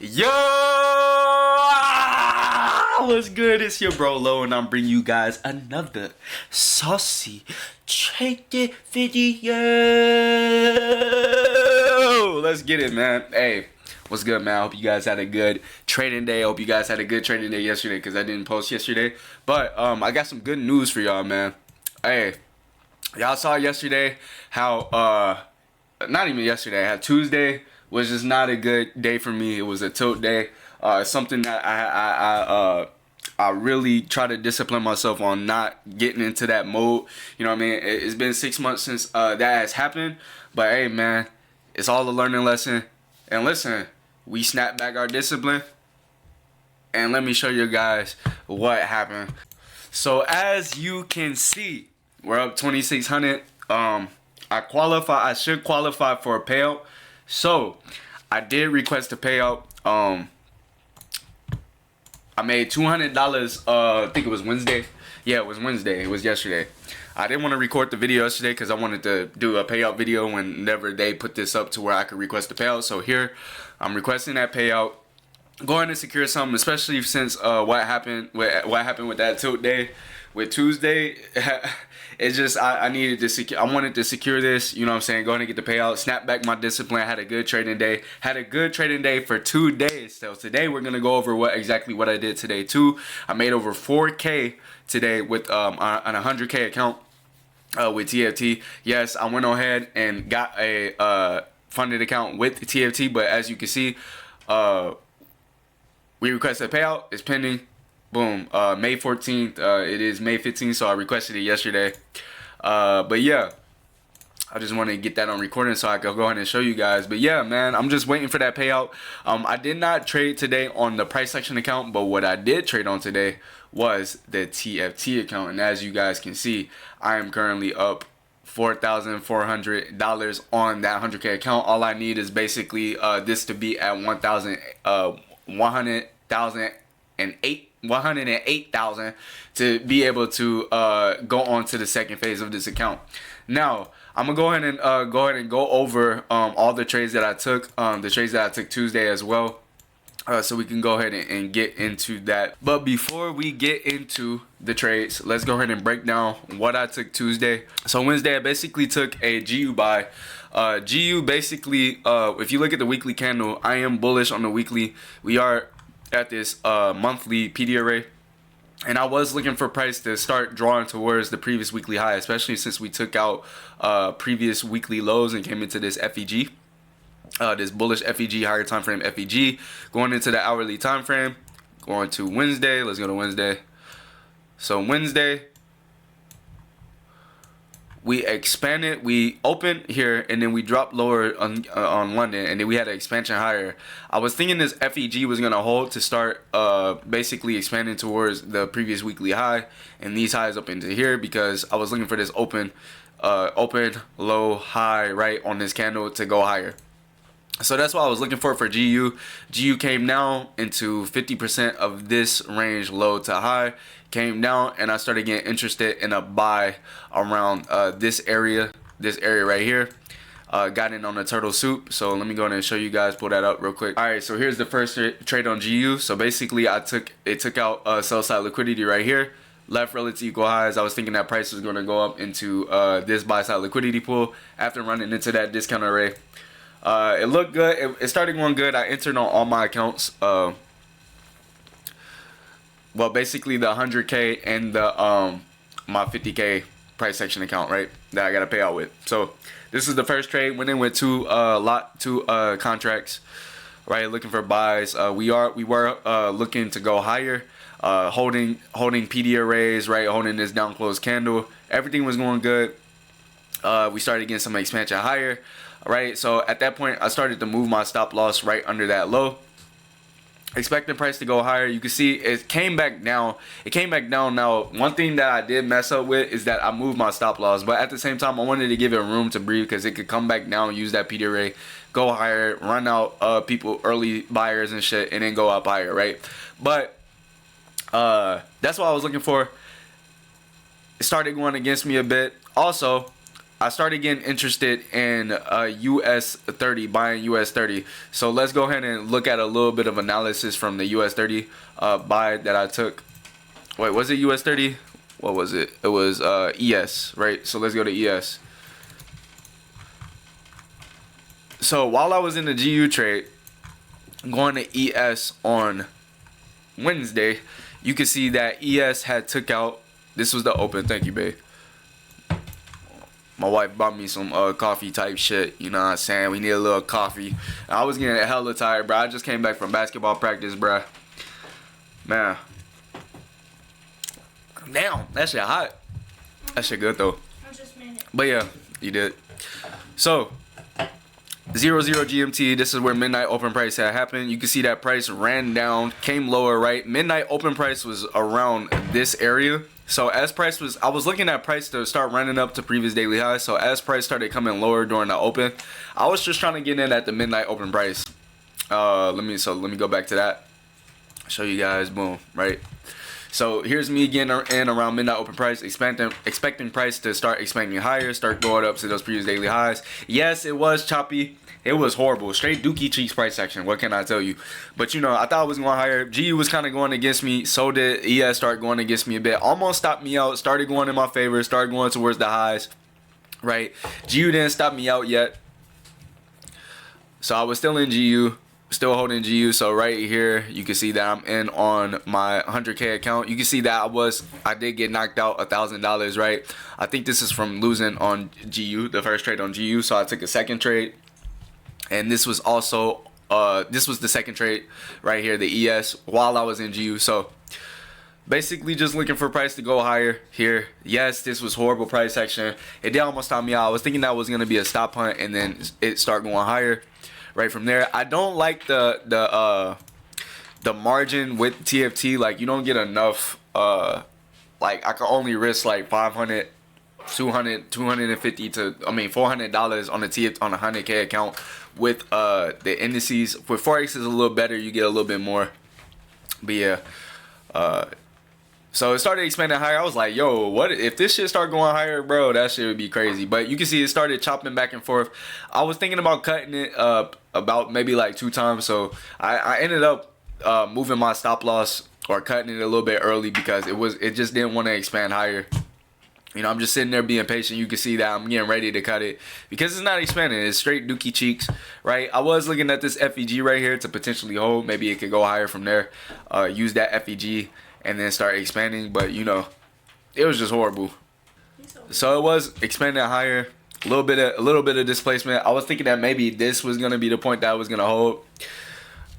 Yo, what's good? It's your bro Lo, and I'm bringing you guys another saucy trading video. Let's get it, man. Hey, what's good, man? I hope you guys had a good trading day. I hope you guys had a good trading day yesterday, because I didn't post yesterday. But I got some good news for y'all, man. Hey, y'all saw yesterday how not even yesterday, how Tuesday was just not a good day for me. It was a tilt day. Something that I really try to discipline myself on not getting into that mode. You know what I mean? It's been 6 months since that has happened. But hey, man, it's all a learning lesson. And listen, we snapped back our discipline. And let me show you guys what happened. So as you can see, we're up 2,600. I should qualify for a payout. So I did request a payout. I made $200. I think it was Wednesday. Yeah, it was Wednesday. It was yesterday. I didn't want to record the video yesterday because I wanted to do a payout video whenever they put this up to where I could request a payout. So here, I'm requesting that payout. Going to secure something, especially since what happened with that tilt day with Tuesday. It's just I needed to secure. I wanted to secure this. You know what I'm saying? Going to get the payout. Snap back my discipline. Had a good trading day. Had a good trading day for 2 days. So today we're gonna go over exactly what I did today too. I made over 4K today with an 100K account with TFT. Yes, I went ahead and got a funded account with TFT. But as you can see, we requested a payout. It's pending. Boom. May 14th. It is May 15th, so I requested it yesterday. But yeah, I just wanted to get that on recording so I could go ahead and show you guys. But yeah, man, I'm just waiting for that payout. I did not trade today on the price section account, but what I did trade on today was the TFT account. And as you guys can see, I am currently up $4,400 on that 100K account. All I need is basically this to be at 108,000 to be able to go on to the second phase of this account. Now I'm gonna go ahead and go over all the trades that I took, the trades that I took Tuesday as well, so we can go ahead and get into that. But before we get into the trades, let's go ahead and break down what I took Tuesday. So Wednesday I basically took a GU buy. GU basically, if you look at the weekly candle, I am bullish on the weekly. We are at this monthly PD array, and I was looking for price to start drawing towards the previous weekly high, especially since we took out previous weekly lows and came into this FEG, this bullish FEG, higher time frame FEG. Going into the hourly time frame, going to Wednesday. Let's go to Wednesday. So Wednesday we expanded, we opened here, and then we dropped lower on London, and then we had an expansion higher. I was thinking this FEG was going to hold to start basically expanding towards the previous weekly high, and these highs up into here, because I was looking for this open, low, high, right, on this candle to go higher. So that's what I was looking for GU. GU came down into 50% of this range, low to high. Came down, and I started getting interested in a buy around this area right here. Got in on the turtle soup. So let me go ahead and show you guys, pull that up real quick. All right, so here's the first trade on GU. So basically it took out sell side liquidity right here. Left relative equal highs. I was thinking that price was going to go up into this buy side liquidity pool after running into that discount array. It looked good. It started going good. I entered on all my accounts. Well, basically the 100K and the my 50K price section account, right, that I got to pay out with. So this is the first trade. Went in with two contracts, right, looking for buys. We were looking to go higher, holding PD arrays, right, holding this down closed candle. Everything was going good. We started getting some expansion higher. Right, so at that point I started to move my stop loss right under that low, expecting price to go higher. You can see it came back down. Now, one thing that I did mess up with is that I moved my stop loss, but at the same time I wanted to give it room to breathe, because it could come back down, use that PD array, go higher, run out people, early buyers and shit, and then go up higher, right? But that's what I was looking for. It started going against me a bit. Also, I started getting interested in US 30, buying US 30. So let's go ahead and look at a little bit of analysis from the US 30 buy that I took. Wait, was it US 30? What was it? It was ES, right? So let's go to ES. So while I was in the GU trade, going to ES on Wednesday, you can see that ES had took out, this was the open, thank you, babe. My wife bought me some coffee type shit, you know what I'm saying? We need a little coffee. I was getting hella tired, bro. I just came back from basketball practice, bro. Man. Damn, that shit hot. That shit good, though. I just made it. But yeah, you did. So, 00 GMT, this is where midnight open price had happened. You can see that price ran down, came lower, right? Midnight open price was around this area. So as price was, I was looking at price to start running up to previous daily highs. So as price started coming lower during the open, I was just trying to get in at the midnight open price. Let me go back to that. Show you guys, boom, right? So here's me getting in around midnight open price, expecting price to start expanding higher, start going up to those previous daily highs. Yes, it was choppy. It was horrible. Straight dookie cheeks price action. What can I tell you? But, you know, I thought it was going higher. GU was kind of going against me. So did ES start going against me a bit. Almost stopped me out. Started going in my favor. Started going towards the highs. Right? GU didn't stop me out yet. So I was still in GU. Still holding GU. So right here, you can see that I'm in on my 100K account. You can see that I did get knocked out $1,000, right? I think this is from losing on GU, the first trade on GU. So I took a second trade. And this was also, this was the second trade right here, the ES, while I was in GU. So basically just looking for price to go higher here. Yes, this was horrible price action. It did almost stop me out. I was thinking that was going to be a stop hunt and then it start going higher right from there. I don't like the margin with TFT. Like, you don't get enough, like I can only risk like 500, 200, 250 to, I mean, $400 on the TFT on a 100K account. With the indices, with Forex is a little better, you get a little bit more. But yeah, so it started expanding higher. I was like, yo, what if this shit start going higher, bro? That shit would be crazy. But you can see it started chopping back and forth. I was thinking about cutting it about maybe like 2 times. So I ended up moving my stop loss or cutting it a little bit early because it just didn't want to expand higher. You know, I'm just sitting there being patient. You can see that I'm getting ready to cut it because it's not expanding. It's straight dookie cheeks, right? I was looking at this FEG right here to potentially hold. Maybe it could go higher from there. Use that FEG and then start expanding. But, you know, it was just horrible. So it was expanding higher. A little bit of displacement. I was thinking that maybe this was going to be the point that I was going to hold,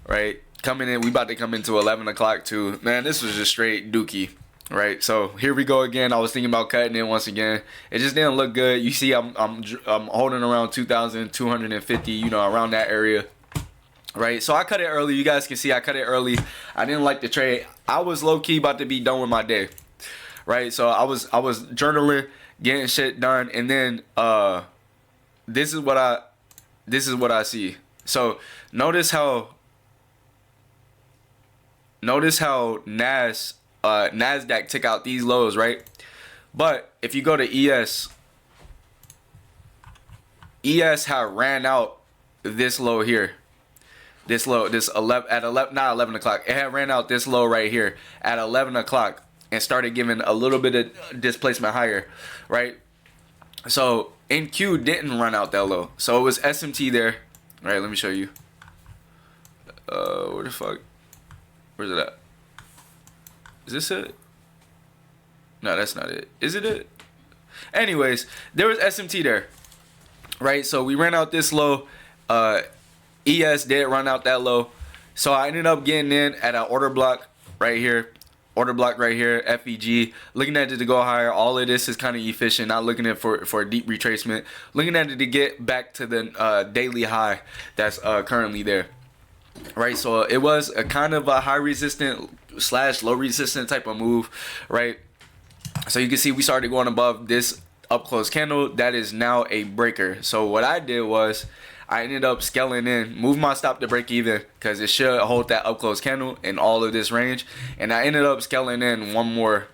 right? Coming in, we about to come into 11 o'clock too. Man, this was just straight dookie. Right, so here we go again. I was thinking about cutting it once again. It just didn't look good. You see, I'm holding around 2,250. You know, around that area. Right, so I cut it early. You guys can see I cut it early. I didn't like the trade. I was low key about to be done with my day. Right, so I was journaling, getting shit done, and then this is what I see. So notice how NASDAQ took out these lows, right? But if you go to ES had ran out this low here. This low, not 11 o'clock. It had ran out this low right here at 11 o'clock and started giving a little bit of displacement higher, right? So NQ didn't run out that low. So it was SMT there. All right, let me show you. Where the fuck? Where's it at? Is this it? No, that's not it. Is it it? Anyways, there was SMT there, right? So we ran out this low. ES did run out that low. So I ended up getting in at an order block right here. Order block right here, FEG. Looking at it to go higher. All of this is kind of efficient. Not looking at it for a deep retracement. Looking at it to get back to the daily high that's currently there. Right, so it was a kind of a high resistant / low resistant type of move, right? So you can see we started going above this up close candle. That is now a breaker. So what I did was I ended up scaling in, move my stop to break even because it should hold that up close candle in all of this range, and I ended up scaling in one more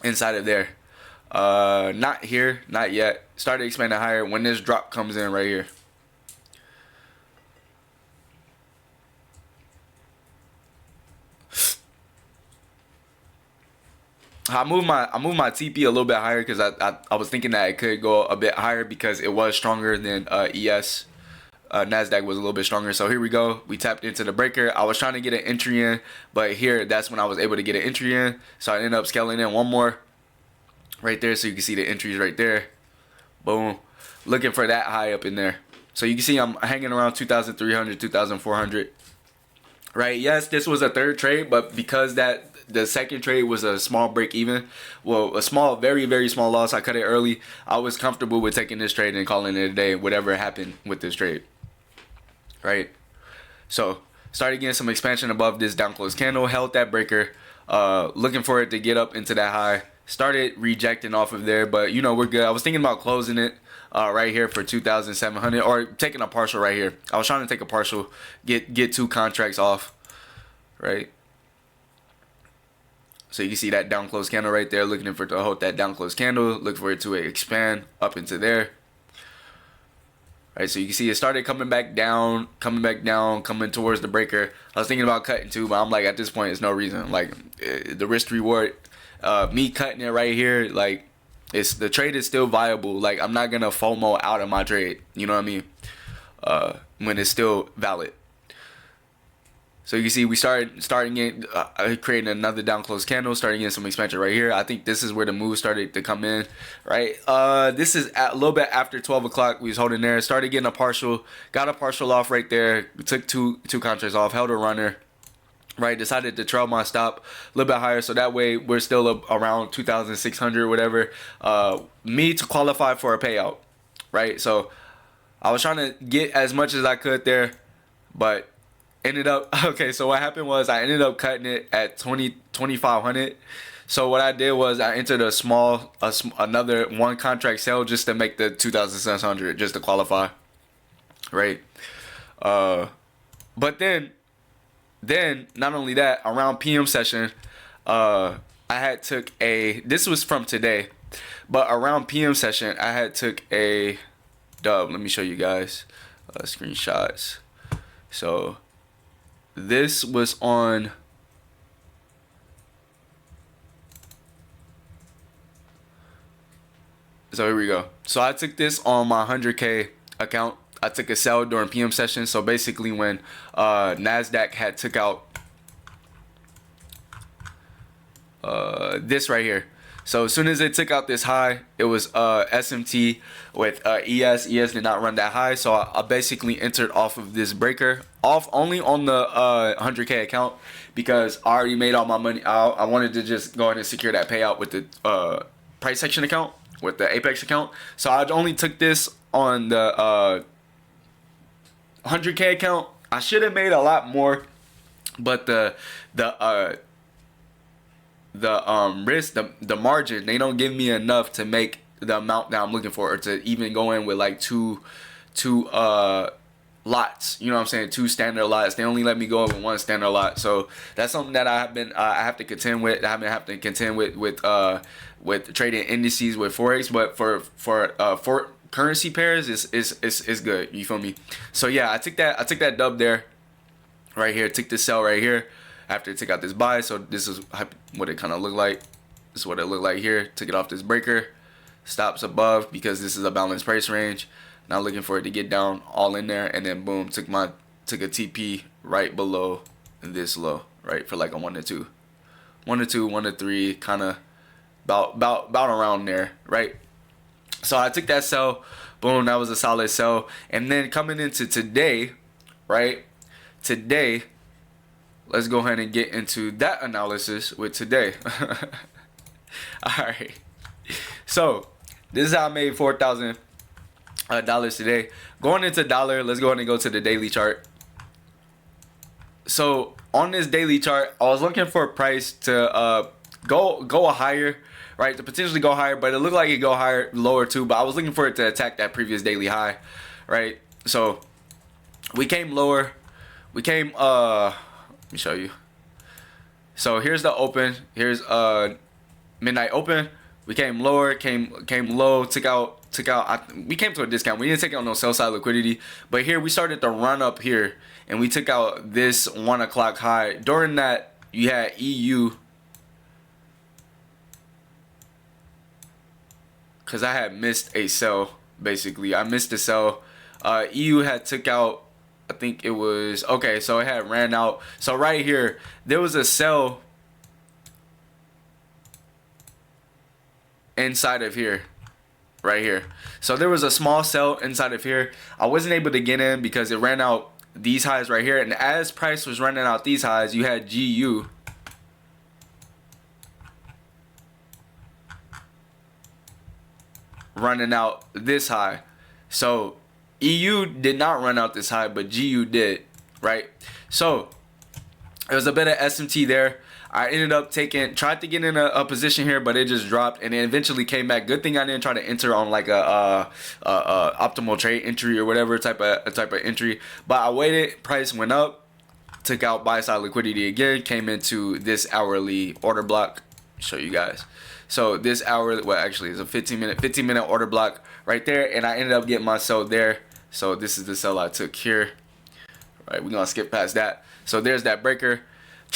inside of there. Not here, not yet. Started expanding higher when this drop comes in right here. I moved my TP a little bit higher because I was thinking that it could go a bit higher because it was stronger than ES. Nasdaq was a little bit stronger. So here we go. We tapped into the breaker. I was trying to get an entry in, but here that's when I was able to get an entry in. So I ended up scaling in one more right there, so you can see the entries right there. Boom. Looking for that high up in there. So you can see I'm hanging around 2,300, 2,400. Right? Yes, this was a third trade, but because that the second trade was a small break even, well, a small, very, very small loss. I cut it early. I was comfortable with taking this trade and calling it a day, whatever happened with this trade. Right? So started getting some expansion above this down close candle, held that breaker, looking for it to get up into that high. Started rejecting off of there, but you know, we're good. I was thinking about closing it right here for 2,700 or taking a partial right here. I was trying to take a partial, get 2 contracts off, right? So you can see that down close candle right there, looking for it to hold that down close candle, look for it to expand up into there. Right, so you can see it started coming down, coming towards the breaker. I was thinking about cutting too, but I'm like, at this point, it's no reason. Like, the risk reward, me cutting it right here, like, the trade is still viable. Like, I'm not gonna FOMO out of my trade. You know what I mean? When it's still valid. So you can see we started getting, creating another down close candle, starting getting some expansion right here. I think this is where the move started to come in, right? This is a little bit after 12 o'clock. We was holding there, started getting a partial, got a partial off right there. We took two contracts off, held a runner, right? Decided to trail my stop a little bit higher, so that way we're still up around 2,600 or whatever. Me to qualify for a payout, right? So I was trying to get as much as I could there, but ended up, okay, so what happened was I ended up cutting it at 2,500. So what I did was I entered another 1 contract sale just to make the 2,600, just to qualify, right? But then not only that, around PM session, I had took this was from today, but around PM session I had took a dub. Let me show you guys screenshots. So this was on, so here we go. So I took this on my 100K account. I took a sell during PM session. So basically when Nasdaq had took out this right here. So as soon as it took out this high, it was SMT with ES. ES did not run that high, so I basically entered off of this breaker, off only on the 100K account, because I already made all my money. I wanted to just go ahead and secure that payout with the price section account, with the Apex account. So I only took this on the 100K account. I should have made a lot more, but the risk, the margin, they don't give me enough to make the amount that I'm looking for, or to even go in with like two lots. You know what I'm saying? 2 standard lots. They only let me go in with 1 standard lot. So that's something that I have to contend with. I have to contend with trading indices with forex, but for currency pairs, it's good. You feel me? So yeah, I took that dub there, right here. Took this sell right here after it took out this buy. So this is what it kind of looked like. This is what it looked like here. Took it off this breaker, stops above because this is a balanced price range. Now looking for it to get down all in there, and then boom, took a TP right below this low, right, for like a 1 to 2, 1 to 2, 1 to 3, kind of about around there, right? So I took that sell, boom, that was a solid sell. And then coming into today, right? Today, let's go ahead and get into that analysis with today. All right. So this is how I made $4,000 today. Going into dollar, let's go ahead and go to the daily chart. So on this daily chart, I was looking for a price to go higher, right? To potentially go higher, but it looked like it go higher, lower too. But I was looking for it to attack that previous daily high, right? So we came lower. We came let me show you. So here's the open. Here's midnight open. We came lower, came low, took out. We came to a discount. We didn't take out no sell side liquidity, but here we started to run up here, and we took out this 1 o'clock high. During that, you had EU, because I had missed a sell. Basically, I missed a sell. EU had took out, I think it was, okay, so it had ran out. So right here, there was a sell inside of here, right here. So there was a small sell inside of here. I wasn't able to get in because it ran out these highs right here. And as price was running out these highs, you had GU running out this high. So EU did not run out this high, but GU did, right? So there was a bit of SMT there. I ended up tried to get in a position here, but it just dropped, and then eventually came back. Good thing I didn't try to enter on like a optimal trade entry or whatever type of entry. But I waited. Price went up, took out buy side liquidity again, came into this hourly order block. Show you guys. So this hour, well, actually, it's a 15 minute order block right there, and I ended up getting my sell there. So this is the sell I took here. All right, we're gonna skip past that. So there's that breaker.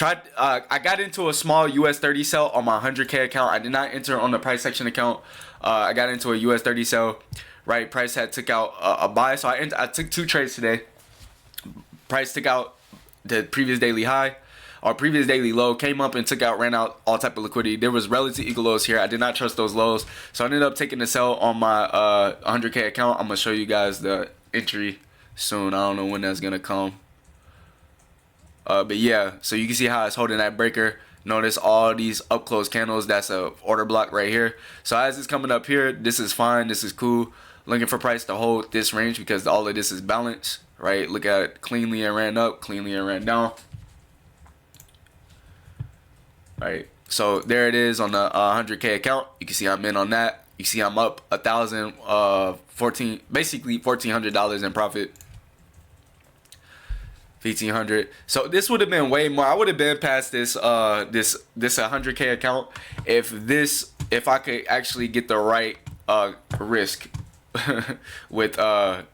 I got into a small US 30 sell on my 100K account. I did not enter on the price action account. I got into a US 30 sell. Right, price had took out a buy, so I took 2 trades today. Price took out the previous daily high or previous daily low, came up and took out, ran out all type of liquidity. There was relative equal lows here. I did not trust those lows, so I ended up taking the sell on my 100K account. I'm gonna show you guys the entry soon. I don't know when that's gonna come. But yeah, so you can see how it's holding that breaker. Notice all these up close candles. That's a order block right here. So as it's coming up here, this is fine. This is cool. Looking for price to hold this range because all of this is balanced, right? Look at it, cleanly and ran up, cleanly and ran down. Right. So there it is on the 100K account. You can see I'm in on that. You see I'm up basically $1,400 in profit. 1,500. So this would have been way more. I would have been past this 100K account if I could actually get the right risk with the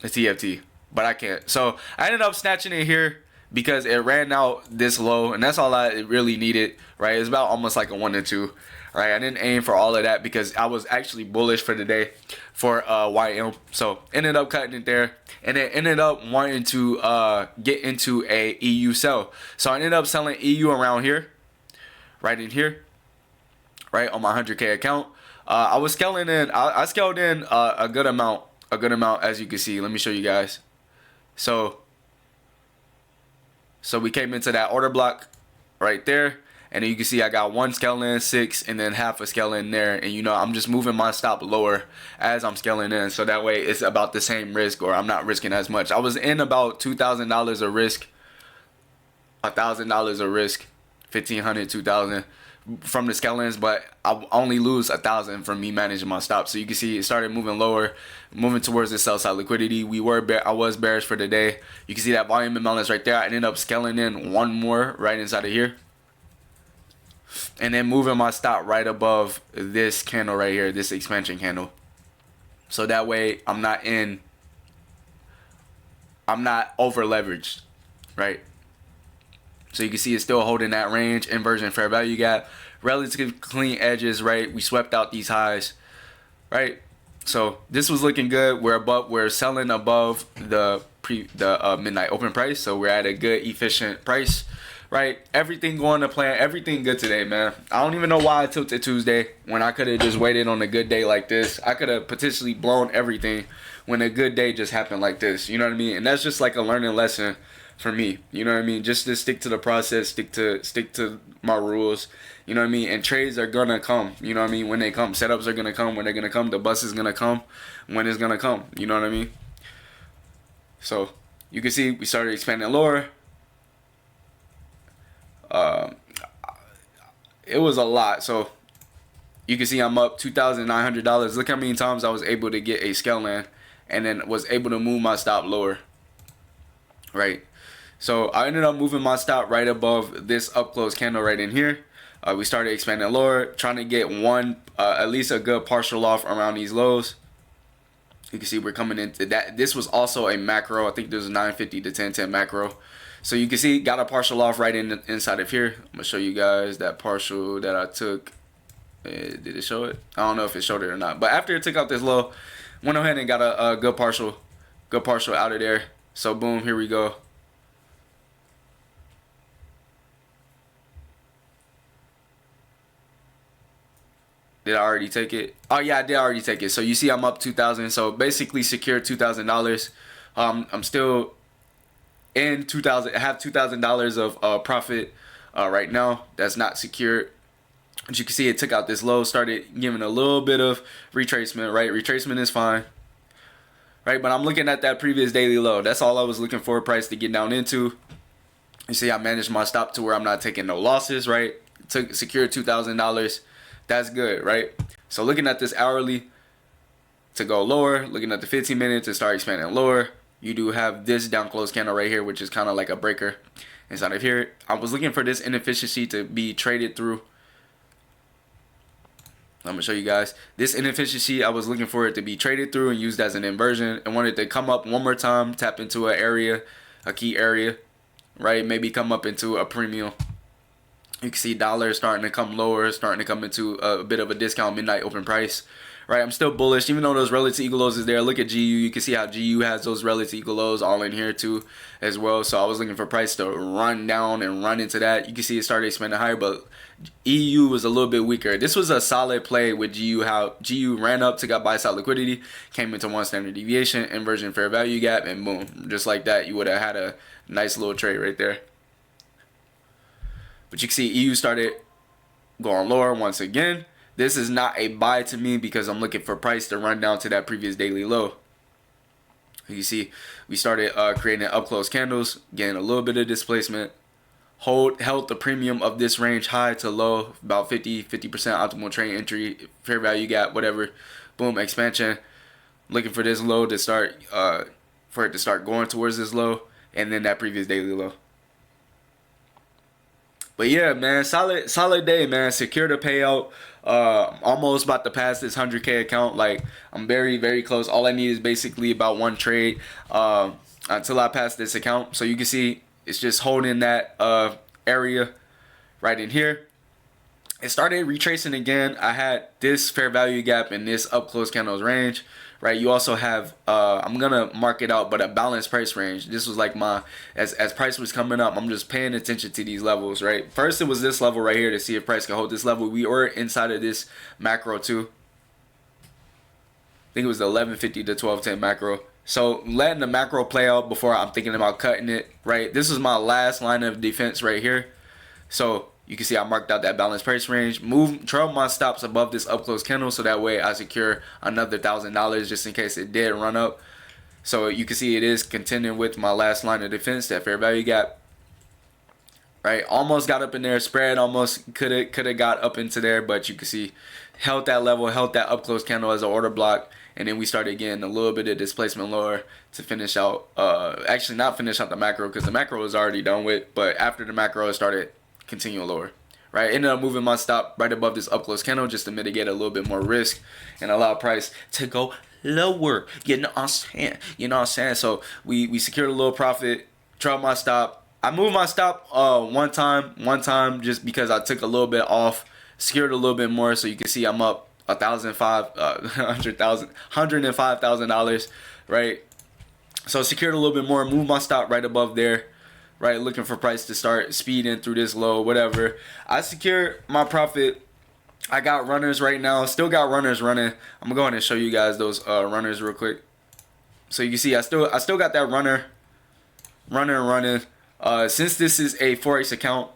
TFT, but I can't. So I ended up snatching it here because it ran out this low, and that's all I really needed. Right, it's about almost like a 1 to 2. Right, I didn't aim for all of that because I was actually bullish for the day for YM. So ended up cutting it there, and then ended up wanting to get into a EU sell. So I ended up selling EU around here, right in here, right on my 100K account. I was scaling in. I scaled in a good amount, as you can see. Let me show you guys. So we came into that order block right there. And then you can see I got 1 scale in, 6, and then half a scale in there. And you know, I'm just moving my stop lower as I'm scaling in. So that way it's about the same risk, or I'm not risking as much. I was in about $2,000 of risk, $1,000 of risk, 1,500, 2,000 from the scale-ins, but I only lose 1,000 from me managing my stop. So you can see it started moving lower, moving towards the sell side liquidity. I was bearish for the day. You can see that volume imbalance right there. I ended up scaling in 1 more right inside of here, and then moving my stop right above this candle right here, this expansion candle. So that way I'm not over leveraged, right? So you can see it's still holding that range, inversion fair value gap, relatively clean edges, right? We swept out these highs, right? So this was looking good. We're selling above the midnight open price, so we're at a good efficient price. Right, everything going to plan, everything good today, man. I don't even know why I took it Tuesday when I could have just waited on a good day like this. I could have potentially blown everything when a good day just happened like this. You know what I mean? And that's just like a learning lesson for me. You know what I mean? Just to stick to the process, stick to my rules. You know what I mean? And trades are gonna come. You know what I mean? When they come, setups are gonna come when they're gonna come. The bus is gonna come when it's gonna come. You know what I mean? So you can see we started expanding lower. It was a lot, so you can see I'm up $2,900. Look how many times I was able to get a scale in, and then was able to move my stop lower, right? So I ended up moving my stop right above this up close candle right in here. We started expanding lower, trying to get one, at least a good partial off around these lows. You can see we're coming into that. This was also a macro. I think there's a 950 to 1010 macro. So you can see got a partial off right inside of here. I'm gonna show you guys that partial that I took. Did it show it? I don't know if it showed it or not. But after it took out this low, went ahead and got a good partial out of there. So boom, here we go. Did I already take it? Oh yeah, I did already take it. So you see I'm up 2,000. So basically secured $2,000. I'm still in 2,000. I have $2,000 of profit right now. That's not secured. As you can see, it took out this low, started giving a little bit of retracement, right? Retracement is fine, right? But I'm looking at that previous daily low. That's all I was looking for, price to get down into. You see, I managed my stop to where I'm not taking no losses, right? Secured $2,000. That's good, right? So looking at this hourly to go lower, looking at the 15 minutes to start expanding lower, you do have this down close candle right here, which is kind of like a breaker inside of here. I was looking for this inefficiency to be traded through. I'm gonna show you guys this inefficiency. I was looking for it to be traded through and used as an inversion, and wanted to come up one more time, tap into an area, a key area, right? Maybe come up into a premium. You can see dollar starting to come lower, starting to come into a bit of a discount midnight open price, right? I'm still bullish, even though those relative equal lows is there. Look at GU. You can see how GU has those relative equal lows all in here too as well. So I was looking for price to run down and run into that. You can see it started expanding higher, but EU was a little bit weaker. This was a solid play with GU, how GU ran up to got buy side liquidity, came into one standard deviation, inversion fair value gap, and boom, just like that, you would have had a nice little trade right there. But you can see EU started going lower once again. This is not a buy to me because I'm looking for price to run down to that previous daily low. You see, we started creating up close candles, getting a little bit of displacement. Held the premium of this range high to low, about 50% optimal trade entry, fair value gap, whatever. Boom, expansion. Looking for this low to start, for it to start going towards this low, and then that previous daily low. But yeah, man, solid day, man. Secured a payout. Almost about to pass this 100K account. Like, I'm very, very close. All I need is basically about one trade until I pass this account. So you can see it's just holding that area right in here. It started retracing again. I had this fair value gap in this up close candles range, right? You also have I'm gonna mark it out, but a balanced price range. This was like my as price was coming up, I'm just paying attention to these levels, right? First it was this level right here to see if price can hold this level. We were inside of this macro too. I think it was the 1150 to 1210 macro. So letting the macro play out before I'm thinking about cutting it, right? This is my last line of defense right here. So you can see I marked out that balanced price range. Trail my stops above this up close candle, so that way I secure another $1,000 just in case it did run up. So you can see it is contending with my last line of defense, that fair value gap. Right, almost got up in there. Spread almost could have got up into there, but you can see held that level, held that up close candle as an order block, and then we started getting a little bit of displacement lower to finish out. Actually, not finish out the macro because the macro was already done with, but after the macro, it started continuing lower. Right, ended up moving my stop right above this up close candle just to mitigate a little bit more risk and allow price to go lower. You know what I'm saying? You know what I'm saying? So we secured a little profit, trailed my stop. I moved my stop one time just because I took a little bit off, secured a little bit more, so you can see I'm up $105,000, right? So secured a little bit more, moved my stop right above there, right? Looking for price to start speeding through this low, whatever. I secured my profit. I got runners right now, still got runners running. I'm gonna go ahead and show you guys those runners real quick. So you can see I still got that running. Since this is a Forex account,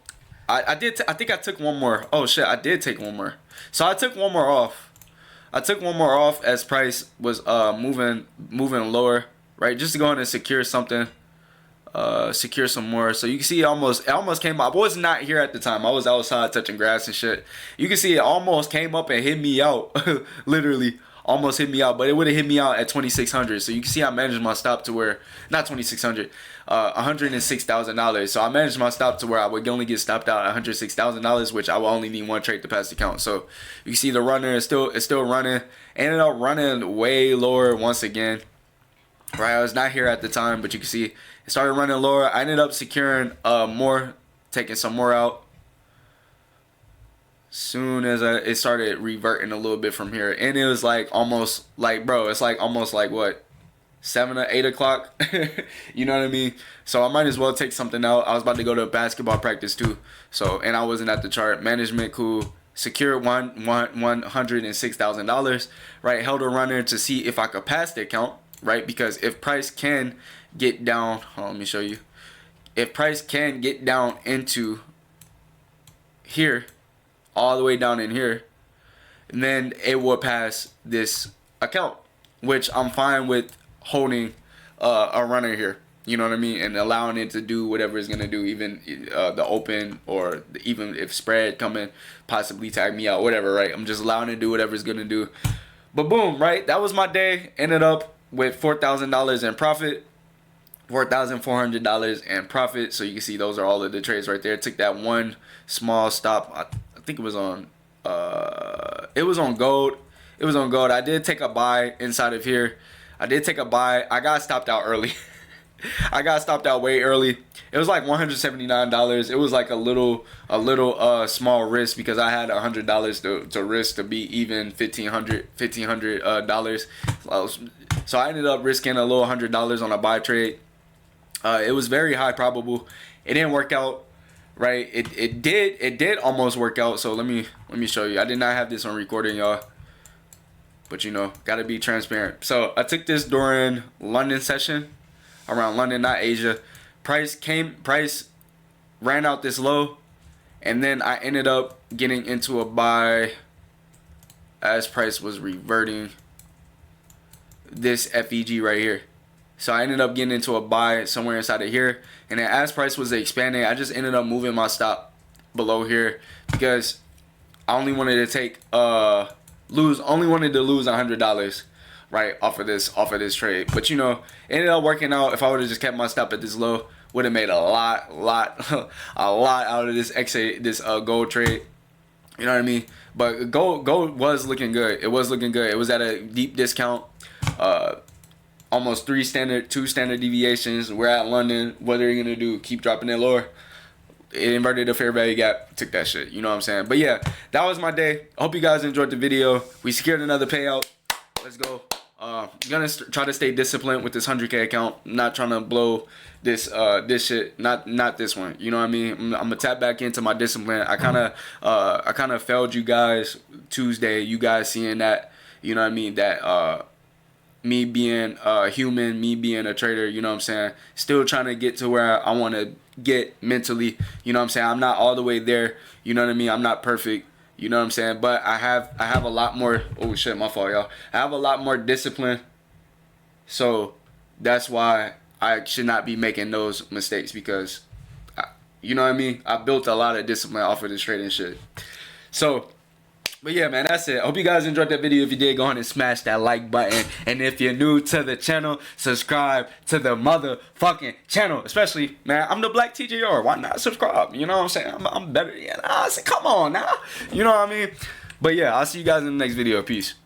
I think I took one more. Oh shit, I did take one more. So I took one more off. As price was moving lower, right? Just to go ahead and secure something, secure some more. So you can see it almost came up. I was not here at the time. I was outside touching grass and shit. You can see it almost came up and hit me out, literally. almost hit me out, but it would have hit me out at 2,600. So you can see I managed my stop to where, not 2,600, $106,000. So I managed my stop to where I would only get stopped out at $106,000, which I will only need one trade to pass the count. So you can see the runner is still running. Ended up running way lower once again. Right, I was not here at the time, but you can see it started running lower. I ended up securing more, taking some more out. Soon as it started reverting a little bit from here, and it was like almost like, bro, it's like almost like what, 7 or 8 o'clock. You know what I mean? So I might as well take something out. I was about to go to basketball practice too, so, and I wasn't at the chart. Management cool. Secured $106,000. Right, held a runner to see if I could pass the account. Right, because if price can get down, hold on, let me show you. If price can get down into here, all the way down in here, and then it will pass this account, which I'm fine with holding a runner here. You know what I mean? And allowing it to do whatever it's gonna do, even the open, or even if spread come in, possibly tag me out, whatever. Right? I'm just allowing it to do whatever it's gonna do. But boom, right? That was my day. Ended up with $4,000 in profit. $4,400 in profit. So you can see those are all of the trades right there. Took that one small stop. I think it was on gold. It was on gold. I did take a buy inside of here. I did take a buy. I got stopped out early. I got stopped out way early. It was like $179. It was like a little small risk because I had $100 to risk to be even $1,500 So I ended up risking a little $100 on a buy trade. It was very high probable. It didn't work out. Right? It did almost work out. So let me show you. I did not have this on recording, y'all. But you know, gotta be transparent. So I took this during London session. Around London, not Asia. Price ran out this low, and then I ended up getting into a buy as price was reverting this FEG right here. So I ended up getting into a buy somewhere inside of here, and then as price was expanding, I just ended up moving my stop below here because I only wanted to take only wanted to lose $100. Right, off of this trade. But you know, it ended up working out. If I would have just kept my stop at this low, would have made a lot out of this gold trade. You know what I mean? But gold was looking good. It was looking good. It was at a deep discount. Almost two standard deviations. We're at London. What are you gonna do? Keep dropping it lower? It inverted the fair value gap. Took that shit. You know what I'm saying? But yeah, that was my day. I hope you guys enjoyed the video. We secured another payout. Let's go. I'm gonna try to stay disciplined with this 100K account. I'm not trying to blow this shit. Not this one. You know what I mean? I'm gonna tap back into my discipline. I kind of failed you guys Tuesday. You guys seeing that? You know what I mean? That me being a human, me being a trader. You know what I'm saying? Still trying to get to where I want to get mentally. You know what I'm saying? I'm not all the way there. You know what I mean? I'm not perfect. You know what I'm saying? But I have a lot more. Oh shit, my fault, y'all. I have a lot more discipline. So that's why I should not be making those mistakes because, you know what I mean? I built a lot of discipline off of this trading shit. So, but yeah, man, that's it. I hope you guys enjoyed that video. If you did, go ahead and smash that like button. And if you're new to the channel, subscribe to the motherfucking channel. Especially, man, I'm the Black TJR. Why not subscribe? You know what I'm saying? I'm better. Yeah, I said, come on now. You know what I mean? But yeah, I'll see you guys in the next video. Peace.